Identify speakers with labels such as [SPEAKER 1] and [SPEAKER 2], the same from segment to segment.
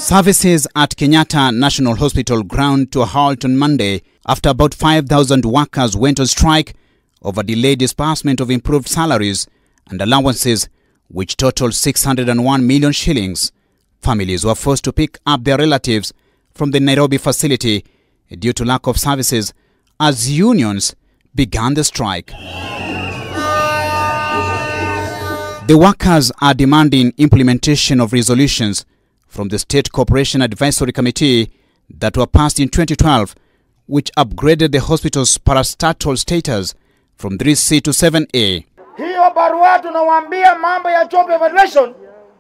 [SPEAKER 1] Services at Kenyatta National Hospital ground to a halt on Monday after about 5,000 workers went on strike over delayed disbursement of improved salaries and allowances, which totaled 601 million shillings. Families were forced to pick up their relatives from the Nairobi facility due to lack of services as unions began the strike. The workers are demanding implementation of resolutions from the State Corporation Advisory Committee that were passed in 2012, which upgraded the hospital's parastatal status from 3C to 7A.
[SPEAKER 2] Hiyo barua tunawaambia mambo ya job evaluation,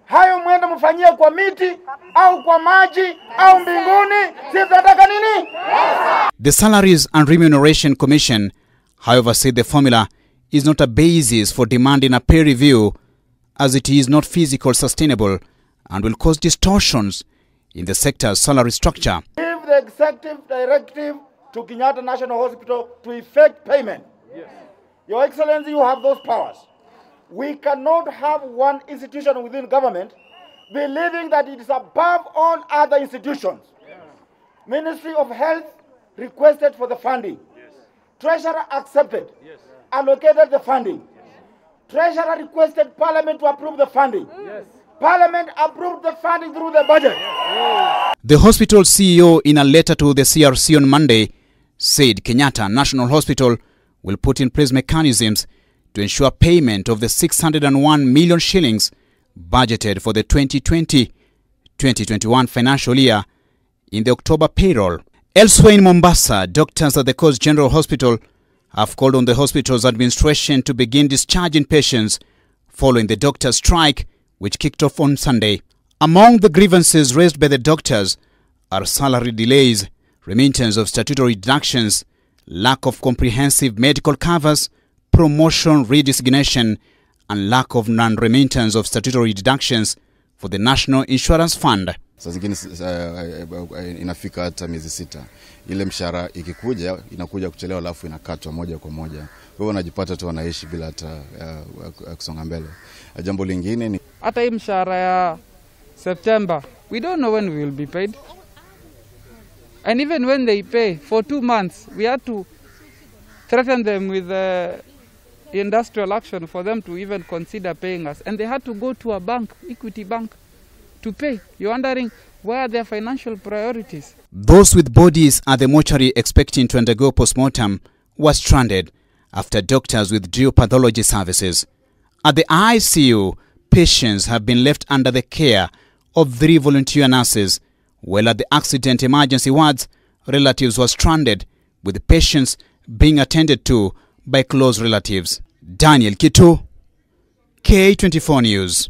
[SPEAKER 2] hayo mwende mfanyie kwa miti au kwa maji au mbinguni, si tunataka nini?
[SPEAKER 1] The Salaries and Remuneration Commission, however, said the formula is not a basis for demanding a pay review, as it is not physically sustainable and will cause distortions in the sector's salary structure.
[SPEAKER 2] Give the executive directive to Kenyatta National Hospital to effect payment. Yes. Your Excellency, you have those powers. We cannot have one institution within government believing that it is above all other institutions. Yes. Ministry of Health requested for the funding. Yes. Treasurer accepted. Yes. Allocated the funding. Yes. Treasurer requested Parliament to approve the funding. Yes. Parliament approved the funding through the budget.
[SPEAKER 1] The hospital CEO, in a letter to the CRC on Monday, said Kenyatta National Hospital will put in place mechanisms to ensure payment of the 601 million shillings budgeted for the 2020-2021 financial year in the October payroll. Elsewhere in Mombasa, doctors at the Coast General Hospital have called on the hospital's administration to begin discharging patients following the doctors' strike, which kicked off on Sunday. Among the grievances raised by the doctors are salary delays, remittance of statutory deductions, lack of comprehensive medical covers, promotion redesignation, and lack of non-remittance of statutory deductions for the National Insurance Fund.
[SPEAKER 3] Saa zingine inafika hata miezi 6. Ile mshahara ikikuja inakuja kuchelewa, alafu inakatwa moja kwa moja. Kwa hivyo unajipata tu wanaishi bila hata kusonga mbele. Jambo lingine ni
[SPEAKER 4] hata hii mshahara ya September, we don't know when we will be paid. And even when they pay for 2 months, we had to threaten them with industrial action for them to even consider paying us. And they had to go to a bank, Equity Bank, to pay. You're wondering where are their financial priorities?
[SPEAKER 1] Those with bodies at the mortuary expecting to undergo postmortem were stranded after doctors withdrew pathology services. At the ICU, patients have been left under the care of 3 volunteer nurses, while at the accident emergency wards, relatives were stranded, with the patients being attended to by close relatives. Daniel Kitu, K24 News.